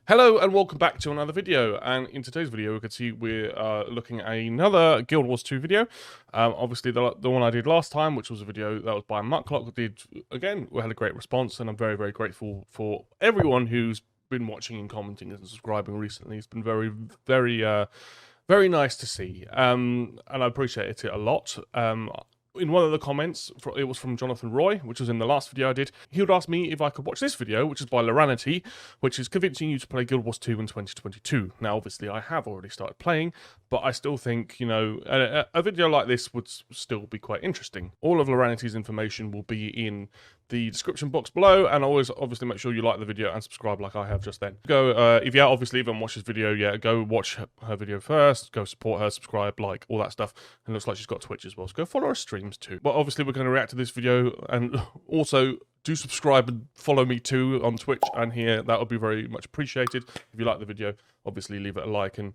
Hello and welcome back to another video, and in today's video we can see we're looking at another Guild Wars 2 video. Obviously the one I did last time, which was a video that was by Mucklock, we had a great response, and I'm very grateful for everyone who's been watching and commenting and subscribing recently. It's been very nice to see, and I appreciate it a lot. In one of the comments, it was from Jonathan Roy, which was in the last video I did, he would ask me if I could watch this video, which is by Laranity, which is convincing you to play Guild Wars 2 in 2022. Now, obviously, I have already started playing, but I still think, you know, a video like this would still be quite interesting. All of Laranity's information will be in the description box below, and always obviously make sure you like the video and subscribe like I have just then. If you obviously even watch this video, go watch her video first, go support her, subscribe, like, all that stuff. And it looks like she's got Twitch as well, so go follow her streams too. But obviously we're going to react to this video, and also do subscribe and follow me too on Twitch and here. That would be very much appreciated. If you like the video, obviously leave it a like and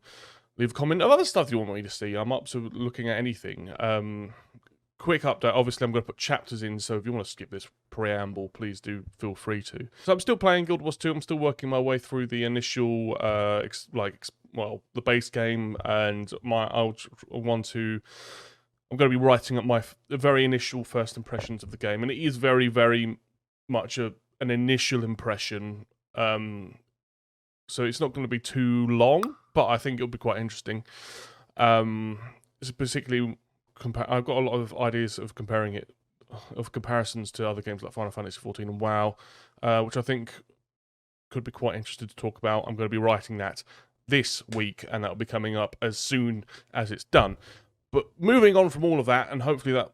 leave a comment of other stuff you want me to see. I'm up to looking at anything. Quick update, obviously I'm going to put chapters in, so if you want to skip this preamble, please do feel free to. So I'm still playing Guild Wars 2, I'm still working my way through the initial, the base game, and I'm going to be writing up my very initial first impressions of the game, and it is very much an initial impression, so it's not going to be too long, but I think it'll be quite interesting. It's particularly... I've got a lot of ideas of comparisons to other games like Final Fantasy XIV and WoW, which I think could be quite interesting to talk about. I'm going to be writing that this week, and that'll be coming up as soon as it's done. But moving on from all of that, and hopefully that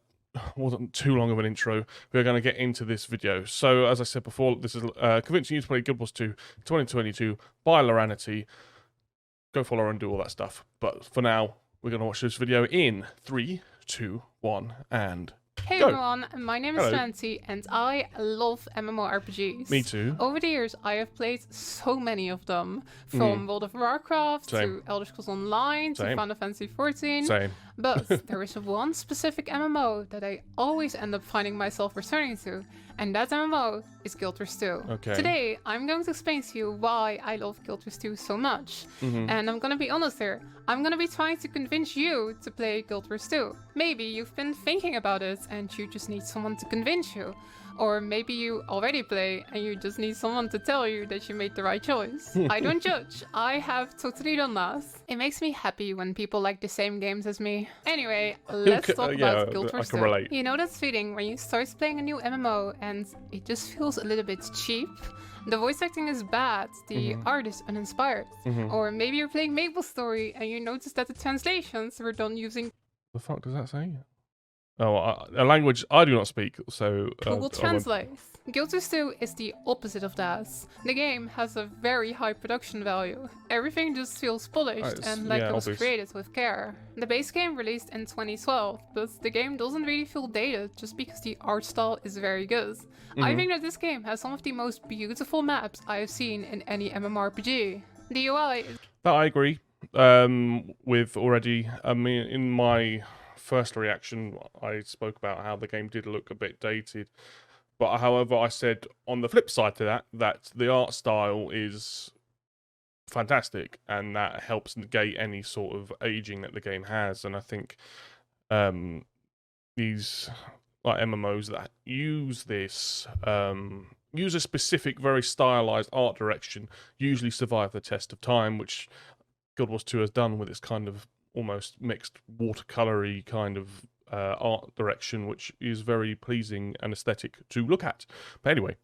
wasn't too long of an intro, we're going to get into this video. So, as I said before, this is convincing you to play Guild Wars 2 2022 by Laranity. Go follow her and do all that stuff. But for now, we're going to watch this video in 3, 2, 1, and Hey go. everyone, my name is Nancy and I love MMORPGs. Me too. Over the years, I have played so many of them, from World of Warcraft to Elder Scrolls Online to Final Fantasy XIV. Same. But there is one specific MMO that I always end up finding myself returning to, and that MMO is Guild Wars 2. Okay. Today, I'm going to explain to you why I love Guild Wars 2 so much. And I'm gonna be honest here, I'm gonna be trying to convince you to play Guild Wars 2. Maybe you've been thinking about it and you just need someone to convince you. Or maybe you already play and you just need someone to tell you that you made the right choice. I don't judge. I have totally done that. It makes me happy when people like the same games as me. Anyway, let's talk about Guild Wars 2. Relate. You know that feeling when you start playing a new MMO and it just feels a little bit cheap? The voice acting is bad, the art is uninspired. Or maybe you're playing MapleStory and you notice that the translations were done using... The fuck does that say? Oh, a language I do not speak, so... Google Translate. Guild Wars 2 is the opposite of that. The game has a very high production value. Everything just feels polished and like it was created with care. The base game released in 2012, but the game doesn't really feel dated just because the art style is very good. I think that this game has some of the most beautiful maps I have seen in any MMORPG. The UI is... That I agree with already. I mean, in my first reaction, I spoke about how the game did look a bit dated. But however, I said on the flip side to that the art style is fantastic, and that helps negate any sort of aging that the game has. And I think these like MMOs that use this, use a specific, very stylized art direction, usually survive the test of time, which Guild Wars 2 has done with its kind of almost mixed watercolory kind of art direction, which is very pleasing and aesthetic to look at. But anyway,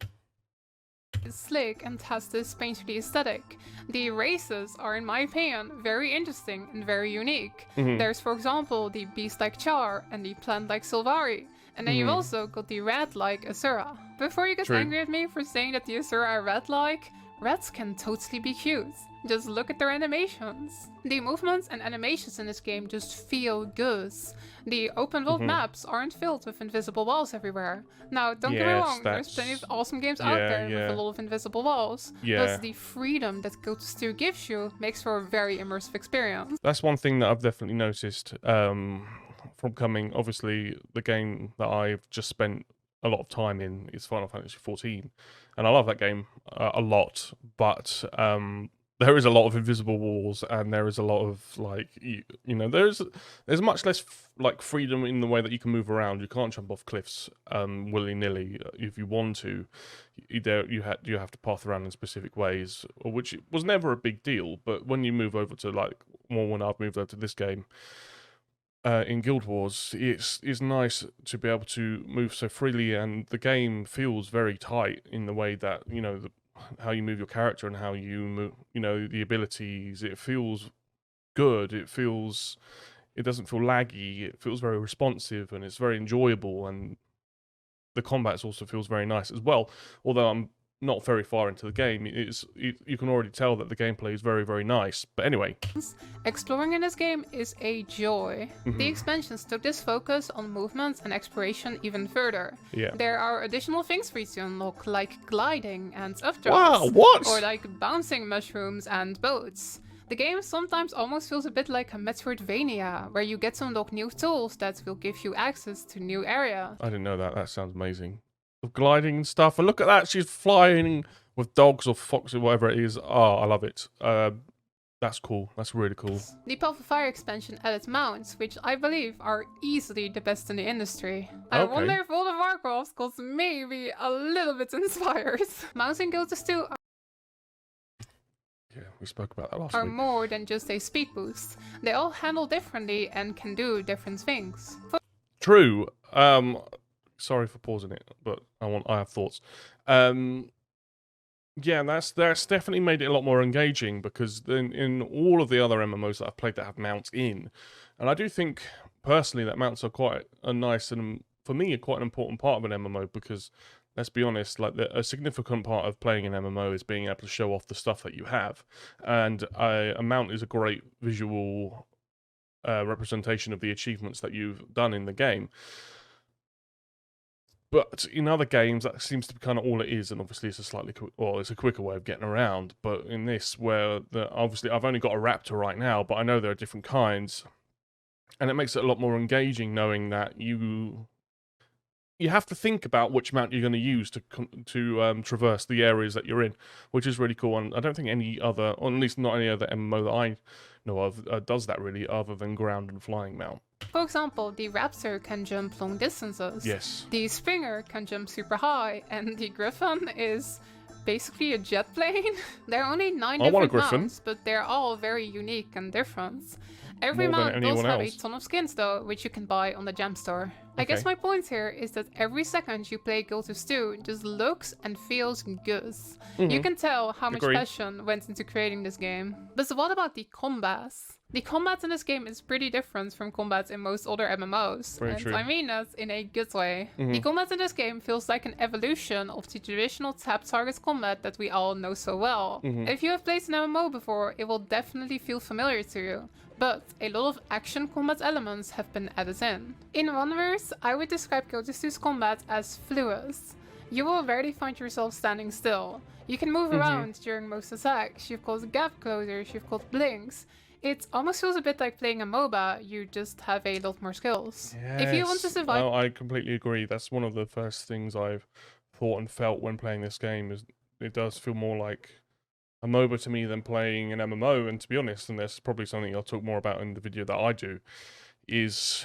it's slick and has this painterly aesthetic. The races are, in my opinion, very interesting and very unique. There's, for example, the beast-like Char and the plant-like Sylvari. And then you've also got the rat-like Asura. Before you get angry at me for saying that the Asura are rat-like, rats can totally be cute. Just look at their animations. The movements and animations in this game just feel good. The open world maps aren't filled with invisible walls everywhere. Now, don't get me wrong, there's plenty of awesome games out there with a lot of invisible walls. But the freedom that Guild Wars 2 gives you makes for a very immersive experience. That's one thing that I've definitely noticed from coming. Obviously, the game that I've just spent a lot of time in is Final Fantasy XIV, and I love that game a lot, but there is a lot of invisible walls, and there is a lot of like you know there's much less like freedom in the way that you can move around. You can't jump off cliffs willy nilly if you want to. You have to path around in specific ways, which was never a big deal. But when you move over to like when I've moved over to this game. In Guild Wars, it's nice to be able to move so freely, and the game feels very tight in the way that how you move your character and how you move, the abilities. It feels good. It doesn't feel laggy. It feels very responsive, and it's very enjoyable. And the combat also feels very nice as well. Although I'm not very far into the game, you can already tell that the gameplay is very, very nice. But anyway, exploring in this game is a joy. The expansions took this focus on movement and exploration even further. Yeah. There are additional things for you to unlock, like gliding and updrafts. Wow, what? Or like bouncing mushrooms and boats. The game sometimes almost feels a bit like a Metroidvania, where you get to unlock new tools that will give you access to new areas. I didn't know that. That sounds amazing. Of gliding and stuff, and look at that, she's flying with dogs or foxes, whatever it is. Oh, I love it. That's cool. That's really cool. The Path of Fire expansion added mounts, which I believe are easily the best in the industry. I wonder if World of Warcraft could maybe a little bit inspired. Mounts in Guild 2 Yeah, we spoke about that last week. are more than just a speed boost. They all handle differently and can do different things. True. Sorry for pausing it, but I have thoughts. Yeah, that's definitely made it a lot more engaging, because in all of the other MMOs that I've played that have mounts in, and I do think personally that mounts are quite a nice and for me quite an important part of an MMO, because let's be honest, like a significant part of playing an MMO is being able to show off the stuff that you have, and a mount is a great visual representation of the achievements that you've done in the game. But in other games, that seems to be kind of all it is, and obviously it's it's a quicker way of getting around. But in this, where obviously I've only got a raptor right now, but I know there are different kinds, and it makes it a lot more engaging knowing that you have to think about which mount you're going to use to traverse the areas that you're in, which is really cool. And I don't think any other, or at least not any other MMO that I know of, does that really, other than ground and flying mount. For example, the Raptor can jump long distances. Yes. The Springer can jump super high, and the Griffin is basically a jet plane. There are only 9 different mounts, but they're all very unique and different. Every mount does have a ton of skins though, which you can buy on the gem store. I guess my point here is that every second you play Guild 2 just looks and feels good. You can tell how much passion went into creating this game. But so what about the combats? The combat in this game is pretty different from combat in most other MMOs, and I mean that in a good way. The combat in this game feels like an evolution of the traditional tap target combat that we all know so well. If you have played an MMO before, it will definitely feel familiar to you. But a lot of action combat elements have been added in. In one verse, I would describe Guild 2's combat as fluid. You will rarely find yourself standing still. You can move around during most attacks. You've got gap closers, you've got blinks. It almost feels a bit like playing a MOBA, you just have a lot more skills. Yes. If you want to survive... Oh, I completely agree. That's one of the first things I've thought and felt when playing this game, is it does feel more like a MOBA to me than playing an MMO. And to be honest, and there's probably something I'll talk more about in the video that I do, is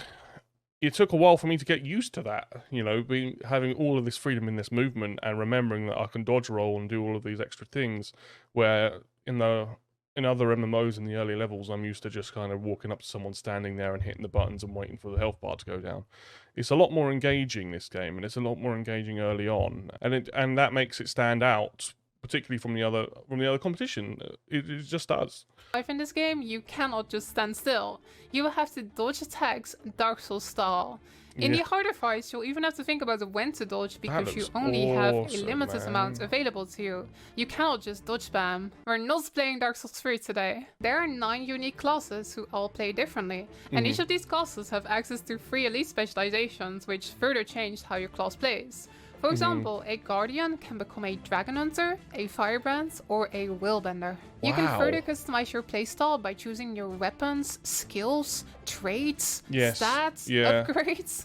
it took a while for me to get used to that, having all of this freedom in this movement and remembering that I can dodge roll and do all of these extra things, where in other MMOs in the early levels, I'm used to just kind of walking up to someone standing there and hitting the buttons and waiting for the health bar to go down. It's a lot more engaging, this game, and it's a lot more engaging early on, and that makes it stand out, particularly from the other competition. It just does. In this game, you cannot just stand still. You will have to dodge attacks Dark Souls style. In the harder fights, you'll even have to think about when to dodge, because you only have a limited amount available to you. You cannot just dodge spam. We're not playing Dark Souls 3 today. There are 9 unique classes who all play differently, and each of these classes have access to 3 elite specializations, which further changed how your class plays. For example, a guardian can become a dragon hunter, a firebrand, or a willbender. You can Wow. further customize your playstyle by choosing your weapons, skills, traits, Yes, stats, yeah. upgrades.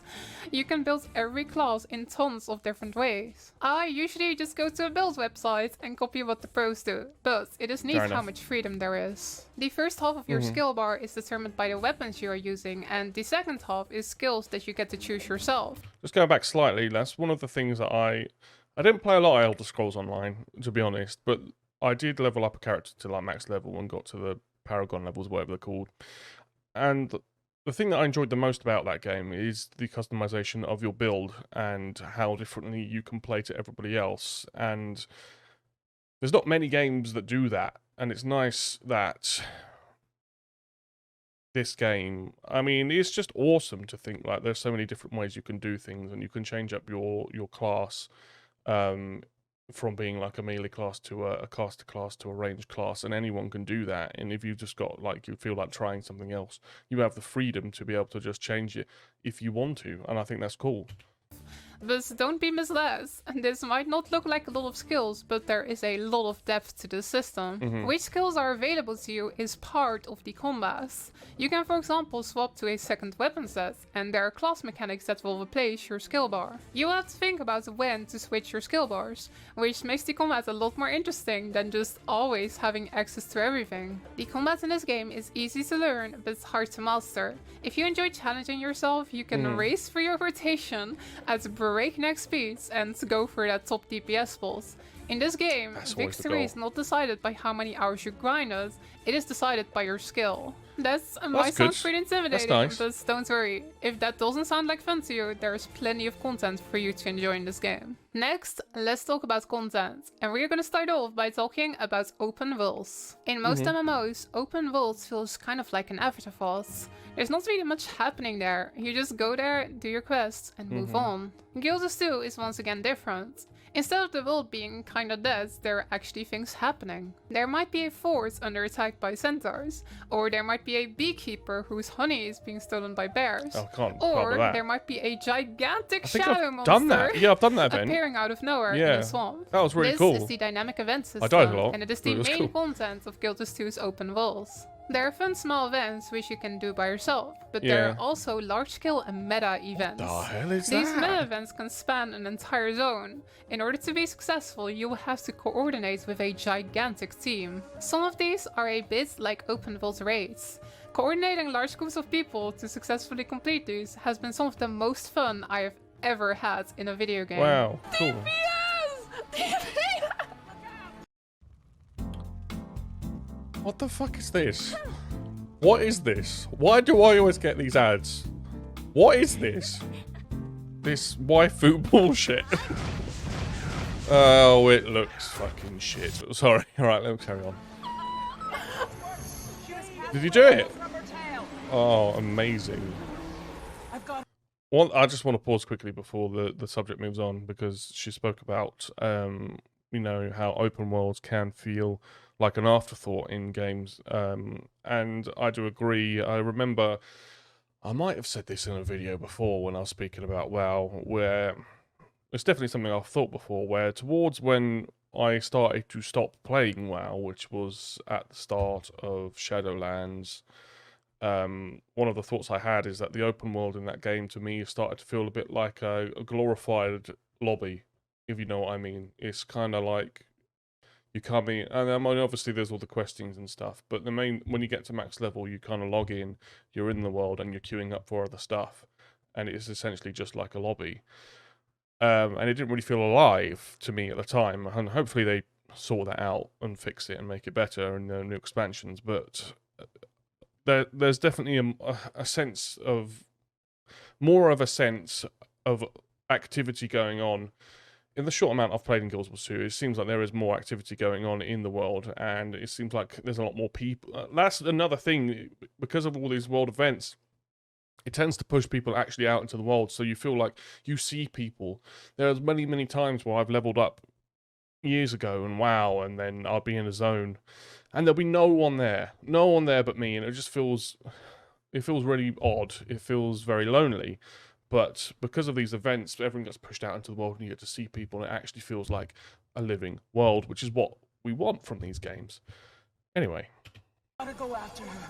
You can build every class in tons of different ways. I usually just go to a build website and copy what the pros do, but it is neat Fair how enough. much freedom there is. The first half of your skill bar is determined by the weapons you are using, and the second half is skills that you get to choose yourself. Just going back slightly, that's one of the things that I didn't play a lot of Elder Scrolls Online, to be honest, but I did level up a character to like max level and got to the Paragon levels, whatever they're called. And the thing that I enjoyed the most about that game is the customization of your build and how differently you can play to everybody else. And there's not many games that do that, and it's nice that this game, I mean, it's just awesome to think like there's so many different ways you can do things, and you can change up your class from being like a melee class to a caster class to a ranged class, and anyone can do that. And if you've just got like, you feel like trying something else, you have the freedom to be able to just change it if you want to, and I think that's cool. But don't be misled. This might not look like a lot of skills, but there is a lot of depth to the system. Which skills are available to you is part of the combat. You can, for example, swap to a second weapon set, and there are class mechanics that will replace your skill bar. You have to think about when to switch your skill bars, which makes the combat a lot more interesting than just always having access to everything. The combat in this game is easy to learn, but hard to master. If you enjoy challenging yourself, you can race through your rotation at breakneck speeds and go for that top DPS spot. In this game, victory is not decided by how many hours you grinded, it is decided by your skill. That might sound pretty intimidating, nice. but don't worry. If that doesn't sound like fun to you, there is plenty of content for you to enjoy in this game. Next, let's talk about content, and we're gonna start off by talking about open worlds. In most MMOs, open worlds feels kind of like an afterthought. There's not really much happening there. You just go there, do your quests, and move on. Guild Wars 2 is once again different. Instead of the world being kinda dead, there are actually things happening. There might be a fort under attack by centaurs, or there might be a beekeeper whose honey is being stolen by bears, or there might be a gigantic shadow monster done that. Yeah, I've done that event. appearing out of nowhere in a swamp. That was really cool. This is the dynamic event system, I died a lot, and it is the main content of Guild Wars 2's open worlds. There are fun small events which you can do by yourself, but there are also large-scale and meta events. The hell is These that? meta events can span an entire zone. In order to be successful, you will have to coordinate with a gigantic team. Some of these are a bit like open world raids. Coordinating large groups of people to successfully complete these has been some of the most fun I have ever had in a video game. Wow, cool. What the fuck is this? What is this? Why do I always get these ads? What is this? This waifu bullshit. Oh, it looks fucking shit. Sorry. Alright, let me carry on. Did you do it? Oh, amazing. Well, I just want to pause quickly before the subject moves on, because she spoke about, you know, how open worlds can feel like an afterthought in games, and I do agree. I remember I might have said this in a video before when I was speaking about WoW, where it's definitely something I've thought before, where towards when I started to stop playing WoW, which was at the start of Shadowlands, one of the thoughts I had is that the open world in that game to me started to feel a bit like a glorified lobby, if you know what I mean. It's kind of like you come in, and I mean, obviously there's all the questings and stuff, but the main, when you get to max level, you kind of log in, you're in the world, and you're queuing up for other stuff, and it's essentially just like a lobby. And it didn't really feel alive to me at the time, and hopefully they sort that out and fix it and make it better in the new expansions, but there's definitely a sense of, more of a sense of activity going on. In the short amount I've played in Guild Wars 2, it seems like there is more activity going on in the world, and it seems like there's a lot more people. That's another thing, because of all these world events, it tends to push people actually out into the world, so you feel like you see people. There's many, many times where I've leveled up years ago and WoW, and then I'll be in a zone, and there'll be no one there but me, and it just feels, it feels really odd. It feels very lonely. But because of these events, everyone gets pushed out into the world and you get to see people, and it actually feels like a living world, which is what we want from these games. Anyway. Gotta go after her.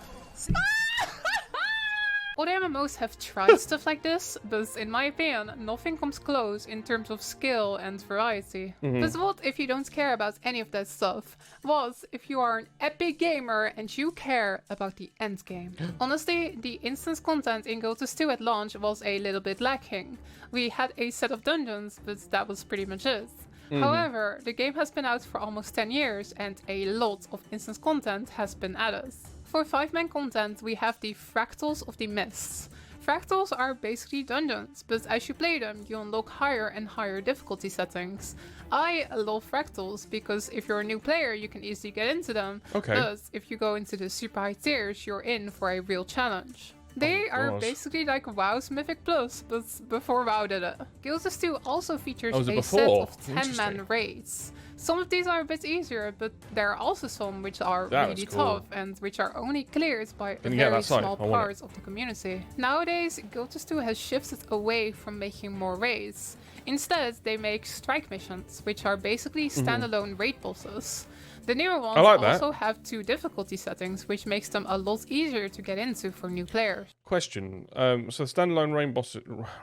Other MMOs have tried stuff like this, but in my opinion, nothing comes close in terms of skill and variety. But what if you don't care about any of that stuff? What if you are an epic gamer and you care about the end game? Honestly, the instance content in Guild 2 at launch was a little bit lacking. We had a set of dungeons, but that was pretty much it. However, the game has been out for almost 10 years and a lot of instance content has been added. For 5-man content, we have the Fractals of the Mists. Fractals are basically dungeons, but as you play them, you unlock higher and higher difficulty settings. I love Fractals because if you're a new player, you can easily get into them. Okay. But if you go into the super high tiers, you're in for a real challenge. They are basically like WoW's Mythic Plus, but before WoW did it. Guild 2 also features a set of 10-man raids. Some of these are a bit easier, but there are also some which are really tough and which are only cleared by a very small part of the community. Nowadays, Guild 2 has shifted away from making more raids. Instead, they make strike missions, which are basically standalone raid bosses. The newer ones also have 2 difficulty settings, which makes them a lot easier to get into for new players. Question. So the standalone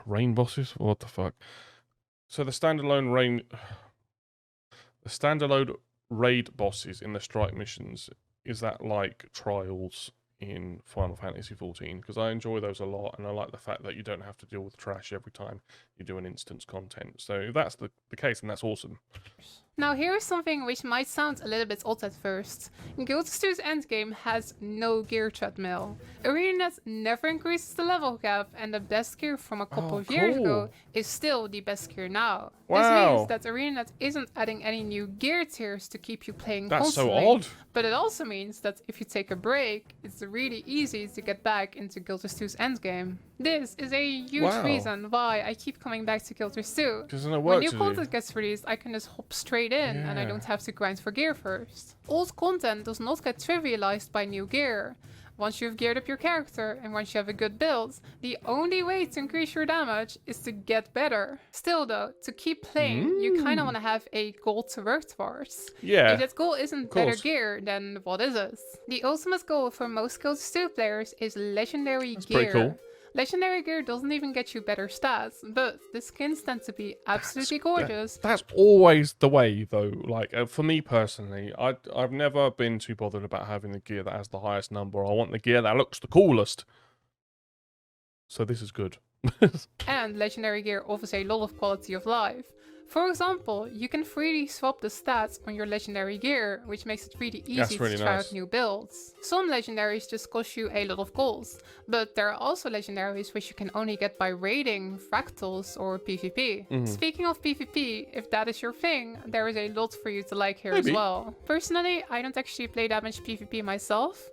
rain bosses? What the fuck? So the standalone raid bosses in the strike missions, is that like trials in Final Fantasy XIV? Because I enjoy those a lot, and I like the fact that you don't have to deal with trash every time you do an instance content. So if that's the case, then that's awesome. Now here is something which might sound a little bit odd at first. Guild 2's endgame has no gear treadmill. ArenaNet never increases the level cap, and the best gear from a couple of years ago is still the best gear now. This means that ArenaNet isn't adding any new gear tiers to keep you playing constantly. That's so odd. But it also means that if you take a break, it's really easy to get back into Guild 2's endgame. This is a huge reason why I keep coming back to Guild 2. When new content gets released, I can just hop straight in and I don't have to grind for gear first. Old content does not get trivialized by new gear. Once you've geared up your character and once you have a good build, the only way to increase your damage is to get better. Still though, to keep playing, you kind of want to have a goal to work towards. Yeah. If that goal isn't better gear, then what is it? The ultimate goal for most Guild 2 players is legendary gear. Pretty cool. Legendary gear doesn't even get you better stats, but the skins tend to be absolutely gorgeous. That's always the way, though. Like, for me personally, I've never been too bothered about having the gear that has the highest number. I want the gear that looks the coolest. So this is good. And legendary gear offers a lot of quality of life. For example, you can freely swap the stats on your legendary gear, which makes it really easy to try out new builds. Some legendaries just cost you a lot of gold, but there are also legendaries which you can only get by raiding, fractals, or PvP. Speaking of PvP, if that is your thing, there is a lot for you to like here as well. Personally, I don't actually play that much PvP myself.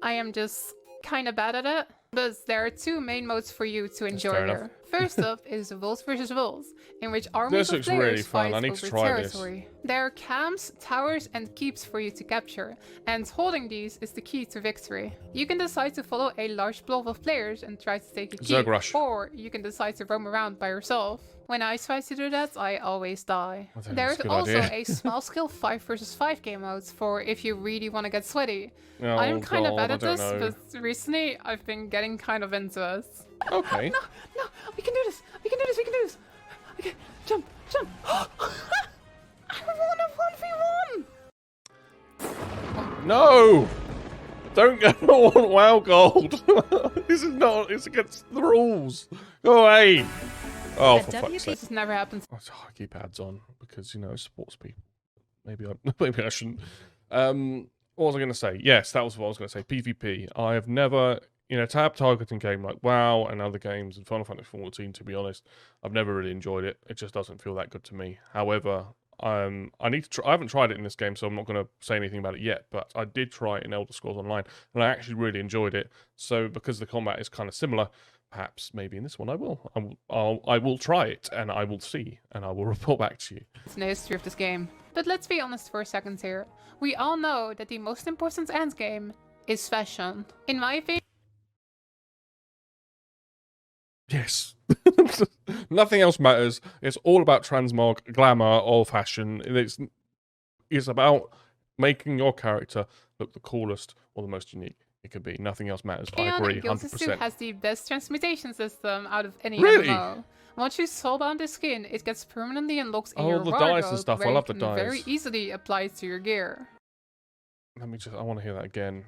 I am just kinda bad at it. But there are 2 main modes for you to enjoy here. First up is Worlds vs. Worlds, in which armies of players fight over territory. There are camps, towers, and keeps for you to capture, and holding these is the key to victory. You can decide to follow a large blob of players and try to take a keep, or you can decide to roam around by yourself. When I try to do that, I always die. There is also a small scale 5 vs 5 game mode for if you really want to get sweaty. I'm kind of bad at this, but recently I've been getting kind of into it. Okay. No, we can do this. We can do this. We can do this. Okay, jump. I won a 1v1. No! Don't go on WoW Gold. This is not. It's against the rules. Go away. Oh, for fuck's sake. This never happens. I keep ads on because, you know, sports people. Maybe I shouldn't. What was I going to say? Yes, that was what I was going to say. PvP. I have never, you know, tab targeting game like WoW and other games and Final Fantasy XIV, to be honest, I've never really enjoyed it. It just doesn't feel that good to me. However, I need to try. I haven't tried it in this game, so I'm not going to say anything about it yet. But I did try it in Elder Scrolls Online, and I actually really enjoyed it. So because the combat is kind of similar, perhaps maybe in this one I will. I will try it, and I will see, and I will report back to you. It's the history of this game. But let's be honest for a second here. We all know that the most important endgame is fashion. In my opinion. Yes. Nothing else matters. It's all about transmog, glamour, or fashion. It's about making your character look the coolest or the most unique it could be. Nothing else matters. I agree, Guild 2 100%. has the best transmutation system out of any Really? MMO. Once you soulbound the skin, it gets permanently unlocked in Oh, your the wardrobe, dice and stuff. I where love you the can very dice. easily apply it to your gear. I want to hear that again.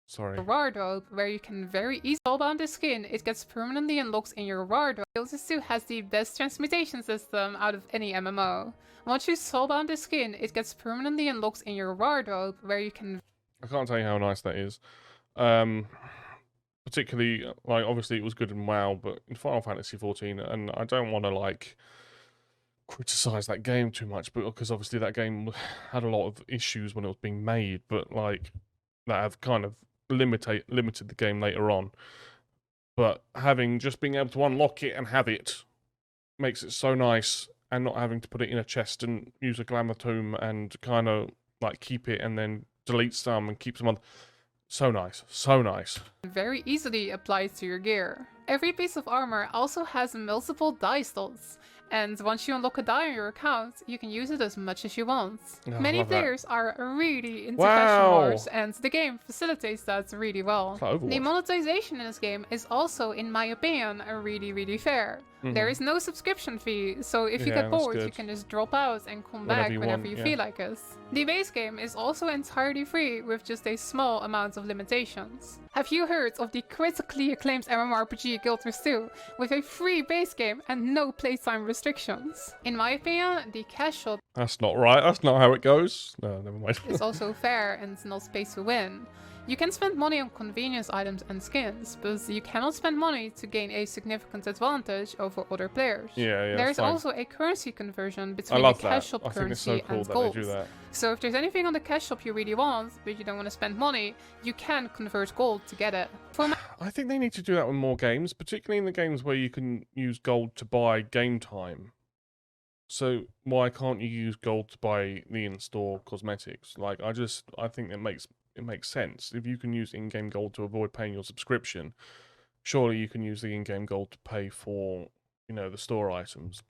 Sorry. Wardrobe, where you can very easily soulbound the skin, it gets permanently unlocked in your wardrobe. Guild 2 has the best transmutation system out of any MMO. Once you soulbound the skin, it gets permanently unlocked in your wardrobe, where you can... I can't tell you how nice that is. Particularly, like, obviously it was good in WoW, but in Final Fantasy 14, and I don't want to, like, criticize that game too much, but because obviously that game had a lot of issues when it was being made, but, like, that have kind of limited the game later on. But being able to unlock it and have it makes it so nice, and not having to put it in a chest and use a glamour tome and kind of, like, keep it and then delete some and keep some other... So nice. So nice. very easily apply to your gear. Every piece of armor also has multiple die slots, and once you unlock a die on your account, you can use it as much as you want. Oh, Many love that. players are really into Wow. fashion wars, and the game facilitates that really well. It's like The Overwatch. monetization in this game is also, in my opinion, really fair. There is no subscription fee, so if you Yeah, get that's bored, you good. can just drop out and come Whenever back you whenever want, you yeah. feel like it. The base game is also entirely free with just a small amount of limitations. Have you heard of the critically acclaimed MMORPG Guild Wars 2 with a free base game and no playtime restrictions? In my opinion, the casual That's not right. That's not how it goes. No, never mind. is also fair and not pay to win. You can spend money on convenience items and skins, but you cannot spend money to gain a significant advantage over other players. Yeah, There it's is fine. also a currency conversion I between the love cash that. shop I think it's so currency cool and that gold. they do that. So if there's anything on the cash shop you really want, but you don't want to spend money, you can convert gold to get it. For my I think they need to do that with more games, particularly in the games where you can use gold to buy game time. So why can't you use gold to buy the in-store cosmetics? Like, I think it makes sense. If you can use in-game gold to avoid paying your subscription, surely you can use the in-game gold to pay for, the store items.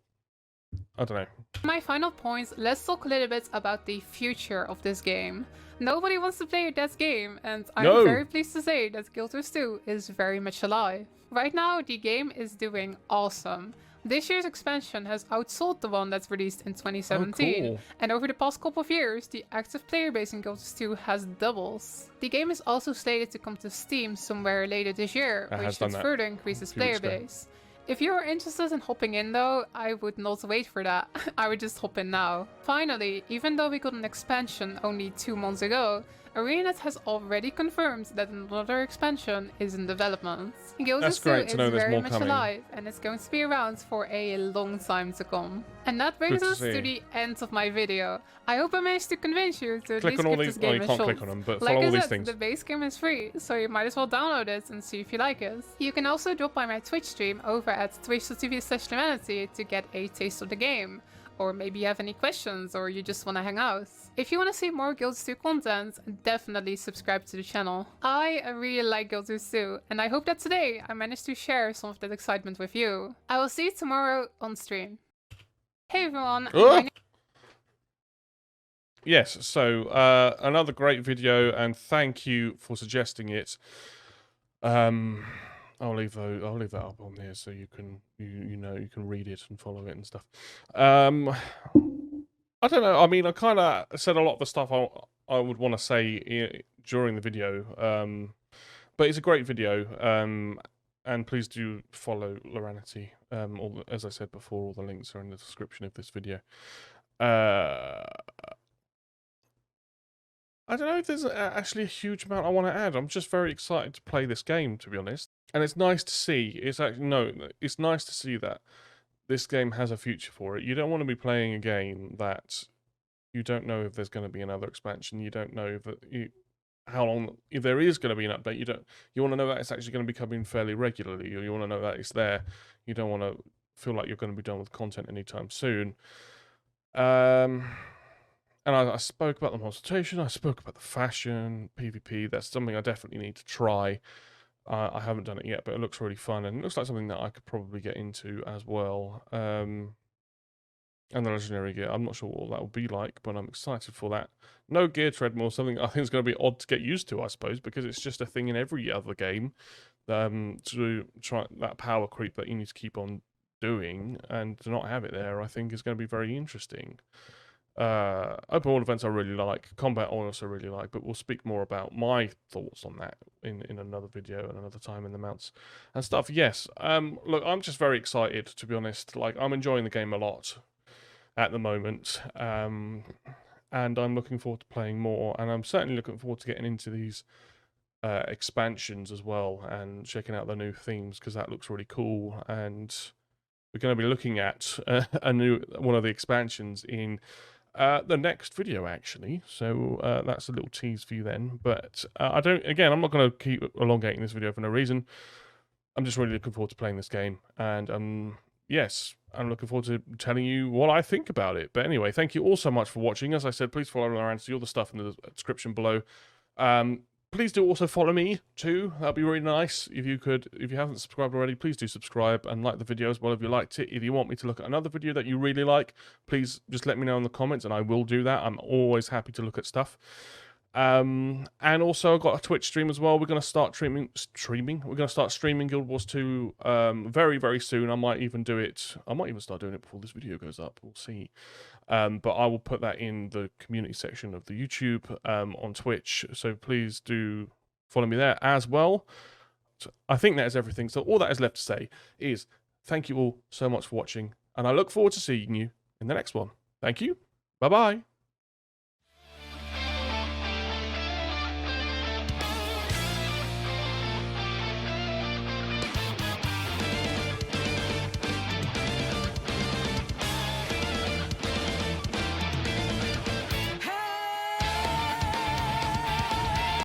I don't know. my final point, let's talk a little bit about the future of this game. Nobody wants to play that game, and I'm No. very pleased to say that Guild Wars 2 is very much alive. Right now, the game is doing awesome. This year's expansion has outsold the one that's released in 2017, cool. and over the past couple of years, the active player base in Guild Wars 2 has doubled. The game is also slated to come to Steam somewhere later this year, It which has done should that further increase its a few weeks player ago. base. If you are interested in hopping in though, I would not wait for that. I would just hop in now. Finally, even though we got an expansion only 2 months ago, ArenaNet has already confirmed that another expansion is in development. Guild That's Wars 2 great to know is there's very more much coming. alive, and it's going to be around for a long time to come. And that brings Good to us see. to the end of my video. I hope I managed to convince you to at Click least on all give these. this Well, game you a can't shot. click on them, but Like follow I all these said, things. the base game is free, so you might as well download it and see if you like it. You can also drop by my Twitch stream over at twitch.tv/Laranity to get a taste of the game. Or maybe you have any questions or you just want to hang out. If you want to see more Guild Wars 2 content, definitely subscribe to the channel. I really like Guild Wars 2, and I hope that today I managed to share some of that excitement with you. I will see you tomorrow on stream. Hey everyone, my name Yes, so another great video, and thank you for suggesting it. I'll leave that up on here so you can you can read it and follow it and stuff. I don't know. I mean, I kind of said a lot of the stuff I would want to say during the video. But it's a great video. And please do follow Laranity. As I said before, all the links are in the description of this video. I don't know if there's actually a huge amount I want to add. I'm just very excited to play this game, to be honest. And it's nice to see. It's nice to see that this game has a future for it. You don't want to be playing a game that you don't know if there's going to be another expansion. You don't know how long, if there is going to be an update. You want to know that it's actually going to be coming fairly regularly. You want to know that it's there. You don't want to feel like you're going to be done with content anytime soon. And I spoke about the monetization, I spoke about the fashion, PvP. That's something I definitely need to try. I haven't done it yet, but it looks really fun, and it looks like something that I could probably get into as well. And the legendary gear, I'm not sure what that will be like, but I'm excited for that. No gear treadmill, something I think is going to be odd to get used to, I suppose, because it's just a thing in every other game. To try that power creep that you need to keep on doing, and to not have it there, I think is going to be very interesting. Open world events I really like, combat I also really like, but we'll speak more about my thoughts on that in another video and another time in the mounts and stuff. Yes, look, I'm just very excited, to be honest. Like, I'm enjoying the game a lot at the moment, and I'm looking forward to playing more, and I'm certainly looking forward to getting into these expansions as well and checking out the new themes, because that looks really cool. And we're going to be looking at one of the expansions in the next video, actually. So that's a little tease for you then. But I'm not going to keep elongating this video for no reason. I'm just really looking forward to playing this game, and yes, I'm looking forward to telling you what I think about it. But anyway, thank you all so much for watching. As I said, please follow Laranity, all the stuff in the description below. Please do also follow me too. That'd be really nice if you could. If you haven't subscribed already, please do subscribe and like the video as well if you liked it. If you want me to look at another video that you really like, please just let me know in the comments and I will do that. I'm always happy to look at stuff. And also I've got a Twitch stream as well. We're going to start streaming. We're going to start streaming Guild Wars 2 very, very soon. I might even do it. I might even start doing it before this video goes up. We'll see. But I will put that in the community section of the YouTube on Twitch. So please do follow me there as well. So I think that is everything. So all that is left to say is thank you all so much for watching. And I look forward to seeing you in the next one. Thank you. Bye-bye.